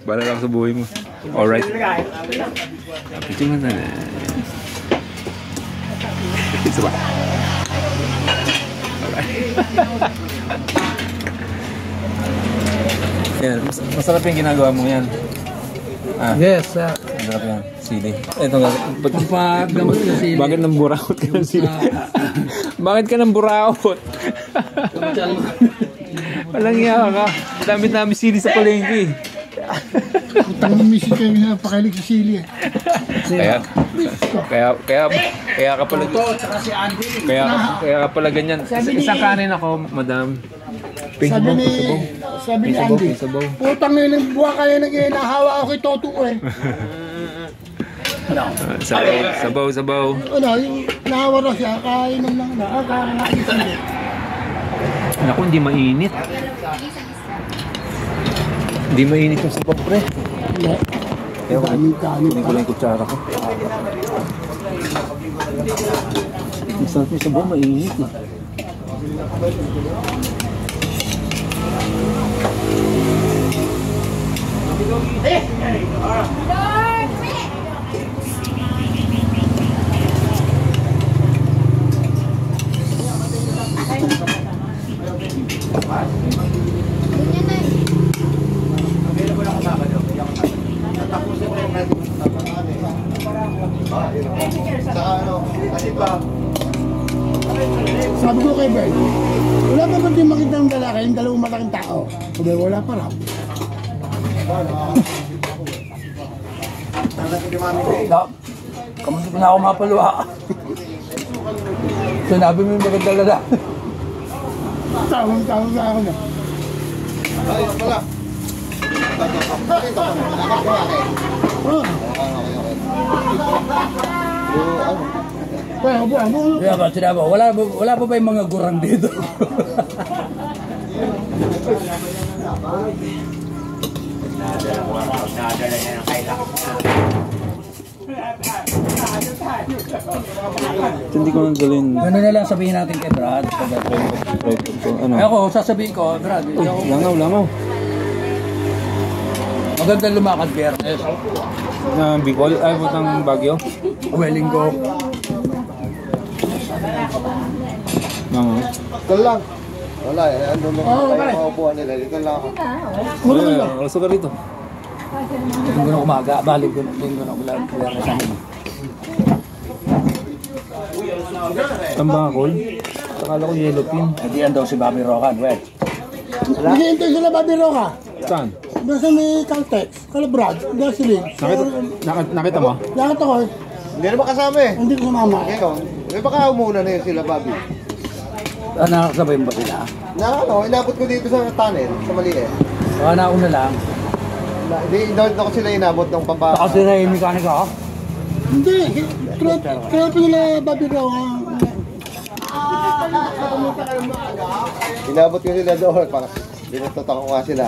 Bala lang sa buhay mo. Alright. Picture mo na. Pizza ba? Alright. Yan, masarap yung ginagawa mo yan. Yes, sir. Masarap yan. Sili. Ito nga. Paggamot ng sili. Bakit nang buraot ka ng sili? Bakit ka nang buraot? Walang iya ka. Dami-dami sili sa palengke. Utang ng misis kayo na pakilig sa sili eh. Kaya ka pala kaya ka pala ganyan. Isang kanin ako, madam. Sabi ni Andy, putang nyo ng buwan kayo nag-inahawa ako kay Toto eh. Sabaw. Ano, yung nahawa na siya, kainom lang na, kakain sili. Naku, hindi mainit. Hindi mainit yung sabaw, pre. Hindi. Daming kanin. Hindi ko lang yung kutsara ko. Masarap yung sabaw, mainit eh. Sabi ko kay Ben, wala pa ba din makita ng lalaki, yung dalawang malaking tao? Sabi, wala pa raw. Kamusta na ako mapaluha? Sinabi mo yung magandang lalaki. Tawang sa ako na. Ay, pala. Kaya ba, sinabi, wala pa ba yung mga gurang dito? Hindi ko nang dalhin. Ano na lang sabihin natin kay Brad? Ano? Ako, sasabihin ko, Brad. Langaw. Maganda lumakad, Biyernes. Bicol? Ay, butang Baguio? Wellingo. Ito lang. Wala eh. Ano lang tayo maupuan nila. Dito lang ako. Wala ka rito. Linggo na umaga. Linggo na umaga. Biyernes namin. Tambakol? Akala ko yellow pin. Hindi yan daw si Bobby Rocan, well. Naghihintay sila Bobby Roca. Saan? Doon sa may Caltex, Calabrad, gasoline. Nakita mo? Lahat ako eh. Hindi naman kasama eh. Hindi ko sumama. Ngayon, may baka umuna na yun sila, Bobby. Nakakasabay ba sila? Inabot ko dito sa tunnel, sa maliit. Baka nauna lang. Hindi ako sila inabot ng papa. Kasi na yung mekanika ka? Hindi. Kaya pa nila Bobby Roca. Inabot ko sila doon. Binututan ko nga sila.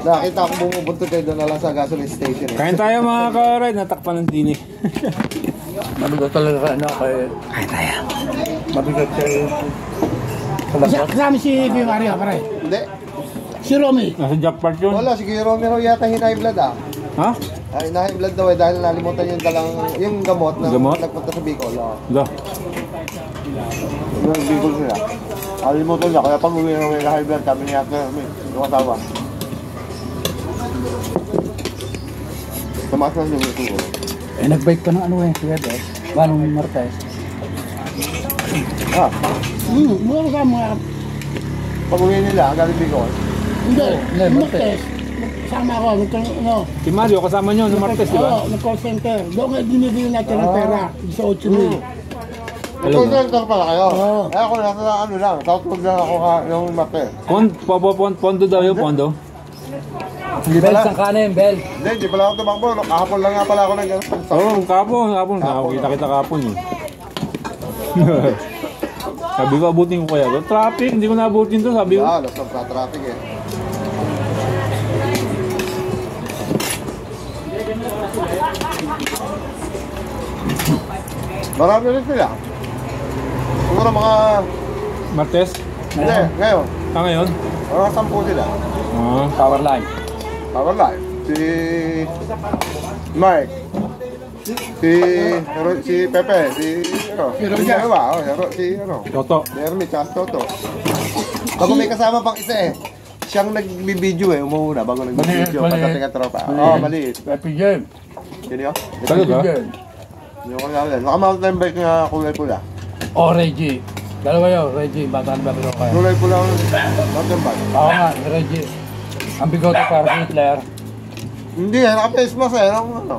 Nakita ko bumubuntot kayo doon na lang sa gasoline station. Kain tayo mga ka-ride, natakpan ng tinik. Mabigat talaga ka, ano, kay... Kain tayo. Mabigat kayo. Kasama si Kuya Mario, pare. Hindi. Si Romy. Nasa jackpot yun. Wala, si Kuya Romero yata high blood ah. Ha? Ay, high blood daw eh dahil nalimutan yung gamot na Gamot? nagpunta sa Bicol. Da. Yung Bicol sila. Nalimutan niya, kaya pag uwi na high blood, kami niya yung asawa. Tumaas na yung siguro. Eh, nag-bike pa ng ano eh, Kuya Des. Manong Martes. Mula ko sa mga... Pag uwi nila, galing Bicol. Hindi, Martes. Martes. Kasama ako, ano... Si Mario, kasama nyo, no Martes, di ba? Oo, nag-call center. Doon nga binibili natin ng pera. Sa 8,000. Ito center pala kayo. Oo. Ay ako nasa ano lang, tatulog lang ako yung mate. Pondo daw yung pondo. Hindi Bel, pala. sang kanin, Bel. Hindi pala ako tumakbo. Kahapon lang nga pala ako nag-sponsor. Oo, kapon. Nakakita kapon yun. Sabi ko, abutin ko kaya to. Traffic, hindi ko naabutin to, sabi ko. Nasa traffic eh. Marami rin sila. Siguro mga... Martes? Hindi, ngayon. Ngayon? Mga 10 sila. Ah. Power line. Power life. Si Mark. Si Pepe, si dalawa, si Toto. Jeremy, tsaka Toto. Bago may kasama pang isa eh. Siyang nag-video eh, umuuna bago nag-video. Pagdating ang tropa. Maliit. Happy Jam. Sino yun? Talaga? Yung ko namin. Naka-mountain bike nga kulay pula. Oh, Reggie. Dalawa yun, Reggie. Bata na ba pero kaya? Kulay pula ang mountain bike. Oo nga, Reggie. Ang bigote para si Hitler. Hindi eh, naka-face mask eh. Ano?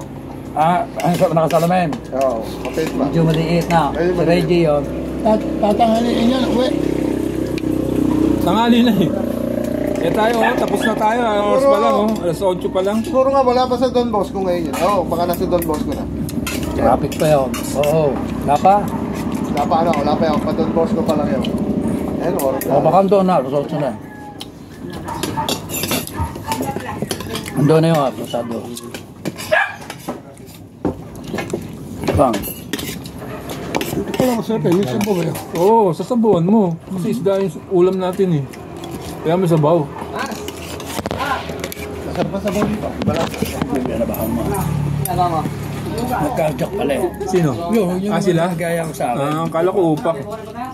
Ang nakasalamin. Oo, naka-face mask. Medyo maliit na. Si Reggie yun. Tatanghalin yan, uwi. Tangali na eh. Eh tayo, tapos na tayo. Oras pa lang, alas 8 pa lang. Siguro nga wala pa sa Don Bosco ngayon yun. Oo, baka nasa Don Bosco na. Traffic pa yun. Oo. Wala pa. Wala pa yun. Pa Don Bosco pa lang yun. Ayun, oras O baka doon na. Resort na. Ando na yung apresado. Bang. Ito pala masarap eh, may sabaw eh. Oo, sasabawan mo. Kasi isda yung ulam natin eh. Kaya may sabaw. Masarap pa sa body pa. Bibigyan na baka mo. Nagkarjak pala eh. Sino? Yung sila? gaya ko sa akin. Kala ko upak.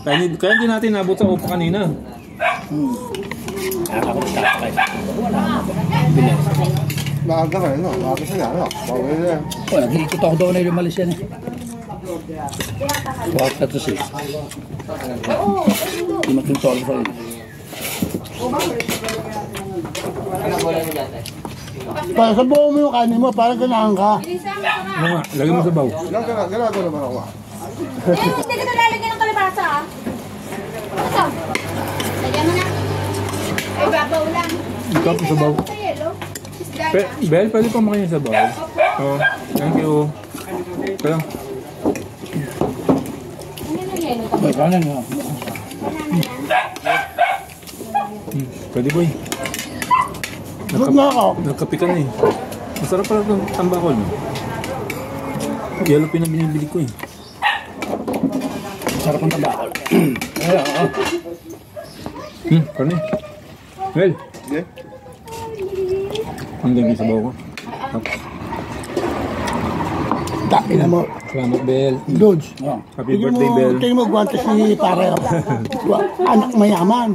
Kaya hindi natin nabot sa upak kanina. Kaya ako nagkakay. Bilis. Maaga ka no? Maaga sila, no? Bawal na yan. O, nag-iikot ako doon na yung malis yan eh. Huwag ka to siya. Hindi matintol sa rin. Para sabaw mo yung kanin mo, parang ganahan ka. Ano nga? Lagyan mo sabaw. Ganado naman ako. Hindi kita lalagyan ng kalabasa ah. Ito. Lagyan mo na. Ay, babaw lang. Ito po sabaw. Sa yelo. Isda na. Bel, pwede pa makain yung sabaw? Oo. Thank you. Kaya. Ano yung yelo? Ay, kanan nga. Pwede boy. Good na ako. Nagkape ka na eh. Masarap pala itong tambakol. Yellow pin ang binibili ko eh. Sarap ang tabakol. Ay, oo. Karne. Well, Okay? ang ganda yung sabaw ko. Dami na mo. Salamat, Bel. Dodge. Oo. Happy birthday, Bel. Tingin mo, gwanta si pare. Anak mayaman.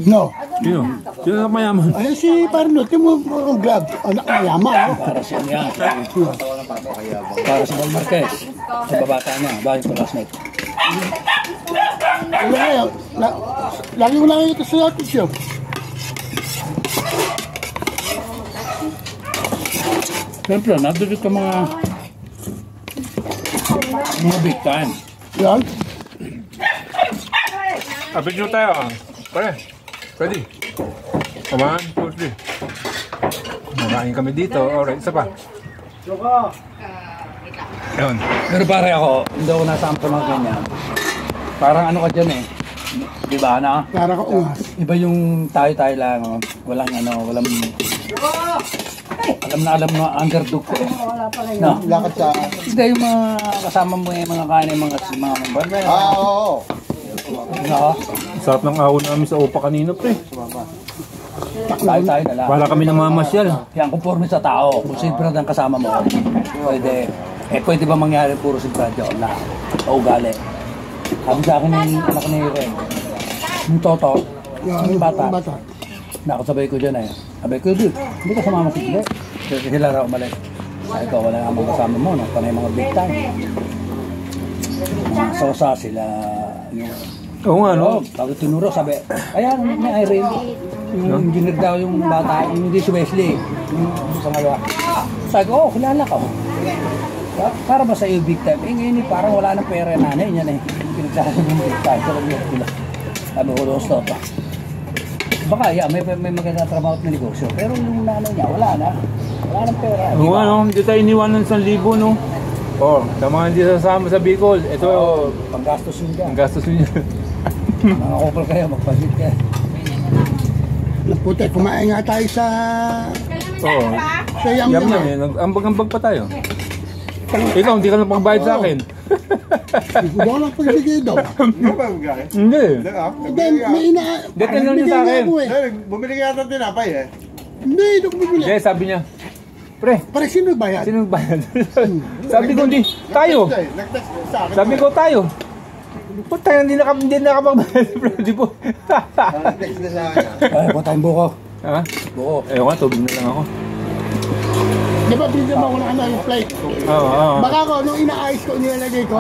No. Sino? Sino na mayaman? Ay, si pare no, tingin mo ang vlog. Anak mayaman. Para siya niya. Para si Val Marquez. Sa babata niya. Bakit ko last night? Wala kaya. Lagi mo nakikita sa atin siya. Siyempre, nadudot ka mga big time. Yan. Picture tayo ah. Pare. Pwede. Come on, 2, 3. Makain kami dito. Alright, isa pa. Yun. Pero pare ako, hindi ako nasampo ng ganyan. Parang ano ka dyan eh. Di ba na? Para ka ungas. Iba yung tayo-tayo lang. Oh. Walang walang... Alam na underdog ko. No? Lakad sa... Hindi yung mga kasama mo yung mga kain yung mga member. Oo. No? Sarap ng ahon namin sa upa kanina, pre. Tayo-tayo na lang. Wala kami namamasyal. Yan, conforme sa tao. Kung siyempre ang kasama mo, pwede. Pwede ba mangyari puro si Brad yun na o ugali? Sabi sa akin yung anak ni Ren, yung Toto, yung bata, nakasabay ko dyan eh. Sabi ko, dude, hindi ka sumama si Ren. Kasi sila raw umalis. Sabi ko, wala namang kasama mo, no? Panay mga big time. Mga sosa sila, Oo nga, no? Bago tinuro, sabi, ayan, may Irene. Yung engineer daw yung bata, yung hindi si Wesley. Yung sa ngawa. Sabi ko, kilala ka mo. Para ba sa iyo big time? Ngayon parang wala nang pera nanay niya na eh. Pinagsasabi ng big time. Sabi ko, doon stop. Baka, yeah, may maganda trabaho at na negosyo. Pero yung nanay niya, wala na. Wala nang pera. Oo nga, no? Hindi tayo iniwanan ng 1,000, no? Sa mga hindi sasama sa Bicol, ito, panggastos yun dyan. ang gastos niyo. Mga kupal kayo, magpasit kayo. Puti, kumain nga tayo sa... Oo. Sa Yam yam yam eh. Ambag-ambag pa tayo. Ikaw, hindi ka na pangbayad sa akin. Hindi ko lang pagbigay daw. Hindi ba yung gaya? Hindi. Hindi, may ina... Dito lang niya sa akin. Ako eh. Bumili ka yata tinapay eh. Hindi ko bibili. Hindi, sabi niya, pre, Pare, sino bayad? sino bayad? Sabi ko, hindi, tayo. Nag-text sa akin. Sabi ko, tayo. Puta, hindi nakapagbayad. Di po. Nag-text na sa akin. Ay, po tayong buko. Ha? Buko. Ayoko nga, tubig na lang ako. Di ba bigyan mo ako ng ano, yung plate? Oo, oo. Baka ko, nung inaayos ko, nilalagay ko.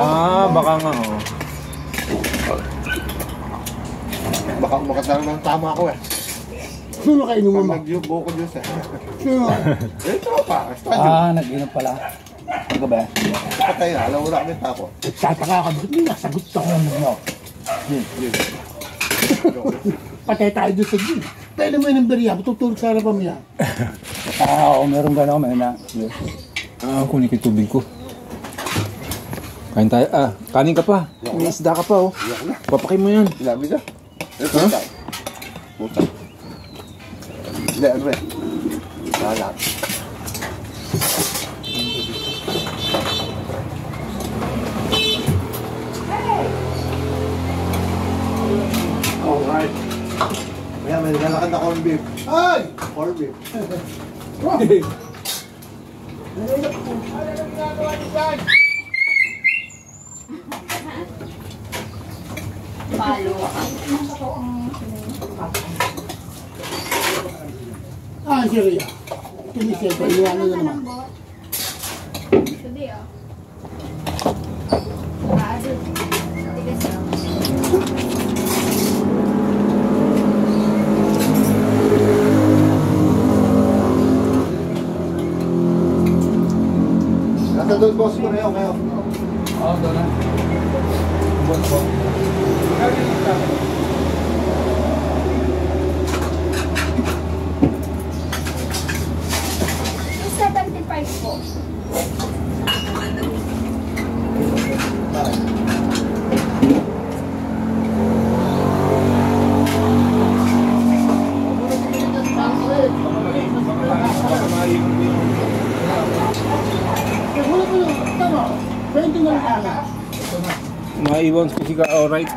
Baka nga, oo. Baka makasama ng tama ako eh. Sino kayo inuman mo? Mag-buko juice eh. Sino? Eh, tropa. Estadio. Nag-inom pala. Ano ba? Patay na. Alam mo na kami tapo. Tataka ka, ba't hindi nasagot ako mo? Patay tayo doon sa gym. Tayo naman ng beriya, tutulog sa harapan niya. Oo, meron gano'n, may na. Kunin ko yung tubig ko. Kain tayo. Kanin ka pa. May isda ka pa, oh. Papakin mo yan. Sinabi ka? Eh, puta. Puta. Hindi, ano eh. Lahat. Alright. Kaya may lalakad na corn beef. Ay! Corn beef. Palo. Si Rhea. Tinisel ko, iwanan na naman. Sabi ah. Tigas ah. Nasa doon boss ko na yun kayo. Oo, doon na. Buko. Yung 75 po. Wala ko lang, tama. 20 na lang ako. Maiwan ko ka, alright.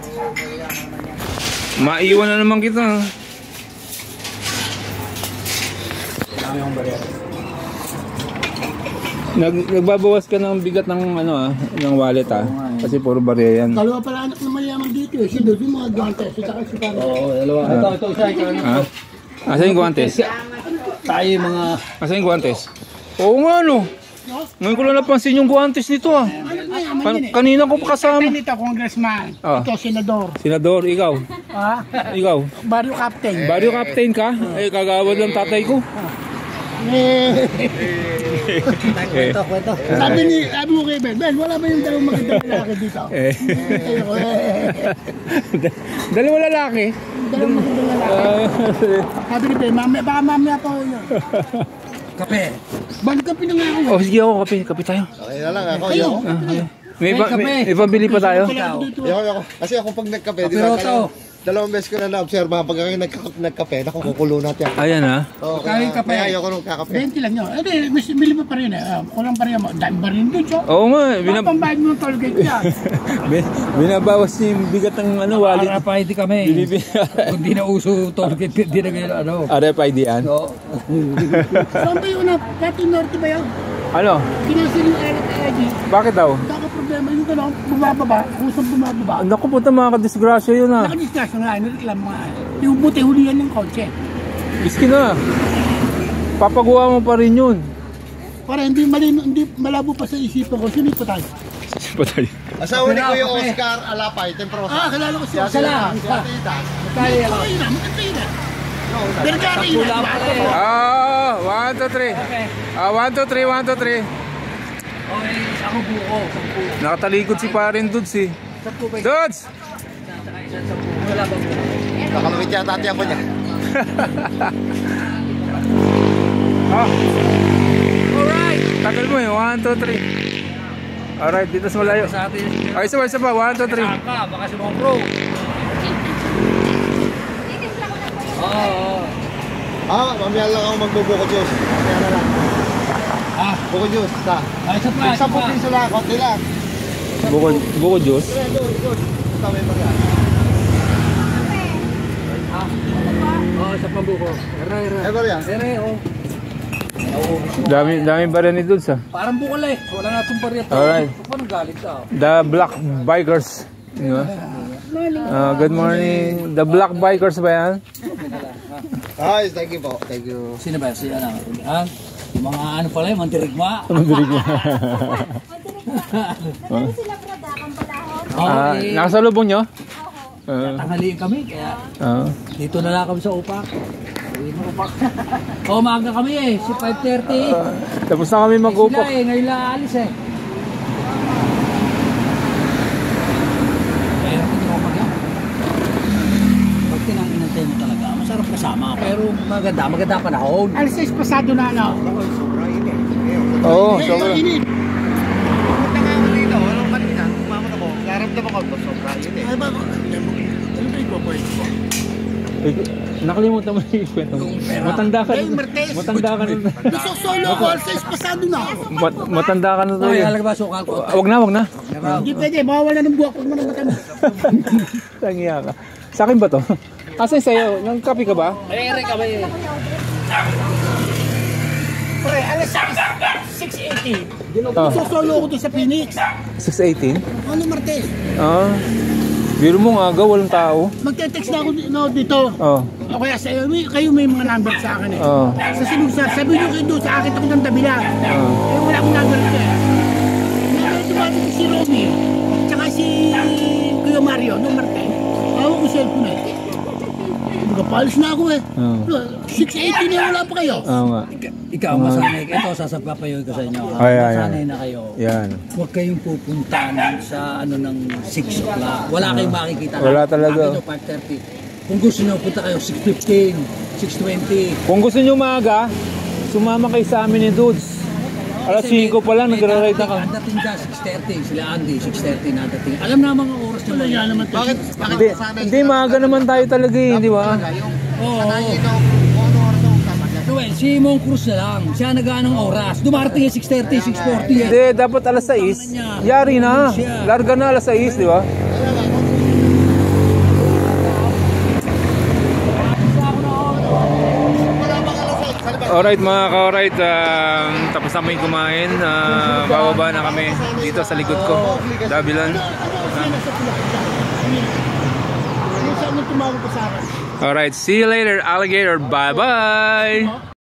Maiwan na naman kita. Nagbabawas ka ng bigat ng ng wallet kasi puro barya yan. Dalawa pala anak na mayaman dito eh. Si Dodi, mga gantes. Si Taka si Pare. Oo, dalawa. Ito, isa. Ha? Asan yung guantes? Tayo mga... Asan yung guantes? Oo nga no. Ngayon ko lang napansin yung guantes nito Kanina ko pa kasama. Ito, congressman. Ito, senador. Senador, ikaw. Ha? Ikaw. Barrio captain. Barrio captain ka? Eh, kagawad lang tatay ko. Kwento. Sabi mo kay Ben, wala ba yung dalawang magandang lalaki dito? Dalawa lalaki? Dalawang magandang lalaki. Sabi ni Ben, baka mamaya pa ako yun. Kape. Bang kape na nga ako. Oh, sige ako, kape tayo. Okay na lang ako. Kayo. May pabili pa tayo? Ayoko. Kasi ako pag nagkape, di Pero ba? to. Dalawang beses ko na na-observe, pag ako nagkape, nakukulo natin. Ayan ha. Oo, Kaya yung kape. kaya ayoko nung kakape. 20 lang yun. Bili pa rin eh. Kulang pa rin mo. Dami pa rin doon, so. Oo nga, Baka pambayad mo ng toll gate yan. binabawas niya yung bigat ng wallet. RFID kami. Kung di na uso tollgate, di na gano'n RFID yan? So, Saan ba yun na? Pati Norte ba yun? Ano? Kinasil yung RFID. Bakit daw? Problema yung gano'n. Bumababa. Kusang bumababa. Naku puta, mga kadisgrasya yun Nakadiscuss nga. Nireklamo nga. Yung buti hulihan ng kotse. Biski na. Papagawa mo pa rin yun. Para hindi malabo pa sa isipan ko. Sino pa tayo? Patay. Asawa ni Kuya Oscar Alapay, Temprosa. Kilala ko siya. Sila. Kaya na. Maganda yun ah. Bergari yun ah. 1, 2, 3. 1, 2, 3, 1, 2, 3. okay, ako buko. Nakatalikod si parin Dudes eh. Dudes! Wala ba buko? Nakalawit yata ati ako niya. Alright! Tagal mo eh. 1, 2, 3. Alright, dito sa malayo. Sa atin. Ay, isa pa. 1, 2, 3. Baka si mga pro. Oo. Mamaya lang ako magbubuko juice. Mamaya na lang. Buko juice, ta. Isa pa. Sa puti sila, konti lang. Buko juice. Ito may mga. Oo, sa pambuko. Ito yan. oh. Dami pa rin ni Dudes ah. Parang bukal eh. Wala nga itong parito. Alright. Paano galit ka? The Black Bikers. Good morning. The Black Bikers ba yan? Ay, thank you po. Thank you. Sino ba? Si ano? Yung mga ano pala yung mantirigma. Mandirigma. Nadali sila Prada, ang palahon. Nasa lubong nyo? Tanghaliin kami, kaya dito na lang kami sa upak. Umaga kami eh, si 5:30. Tapos na kami mag-upak. Sila eh, ngayon lang aalis eh. Pero hindi ko mag-yan. Pag tinanginantay mo talaga, masarap kasama. Pero maganda panahon. Alas 6 pasado na ano. Oo, Ito init. Punta nga ako dito. Anong kanina? Umamat ako. Naramdaman ko. Sobra yun eh. Ay ba? Ano ba yung boy? Nakalimutan mo yung kwento. Matanda ka Yung Martes. Matanda ka na. Nasosolo ako, alas 6 pasado na. Matanda ka na to. Ay, halaga ba sukal ko? Wag na. Hindi pwede, mawawala ng buwak. Huwag mo nang matamis. Tangiya ka. Sa akin ba to? Asa sa'yo? Nang kape ka ba? Ere kami eh. Pre, alas 6:80. Nasosolo ako doon sa Phoenix. 6:18? Ano Martes? Biro mo nga, walang tao. Magte-text na ako dito. Oh. O kaya sa kayo may mga number sa akin eh. Oh. Sa sinusar, sabi nyo kayo doon sa akin ako ng tabi lang. Eh wala akong number ko eh. Ngayon tumating si Romy, tsaka si Kuya Mario, no Martes. Tawag ko cellphone eh. Magapalis na ako eh. 6:80 na wala pa kayo. Oo nga. Ikaw, masanay. Ito, sasapapayoy ko sa inyo. Ay. Masanay na kayo. Yan. Huwag kayong pupunta sa ano ng 6 o'clock. Wala kayong makikita. Wala talaga. Ito, 5:30. Kung gusto nyo, punta kayo 6:15, 6:20. Kung gusto nyo maaga, sumama kayo sa amin ni Dudes. Alas 5 pa lang, nagra-ride na ka. Ang dating dyan, 6:30. Sila Andy, 6:30 na dating. Alam na mga oras nyo lang. naman Bakit Hindi, maaga naman tayo talaga eh, di ba? Oo. Ito, kung ano oras ako kasama dyan. Well, si Mong Cruz na lang. Siya nagaan ng oras. Dumarating yung 6:30, 6:40. Hindi, dapat alas 6. Yari na. Larga na alas 6, di ba? Alright mga ka-alright, tapos na kami kumain, bababa na kami dito sa likod ko, Dabilan. Alright, see you later alligator, bye bye!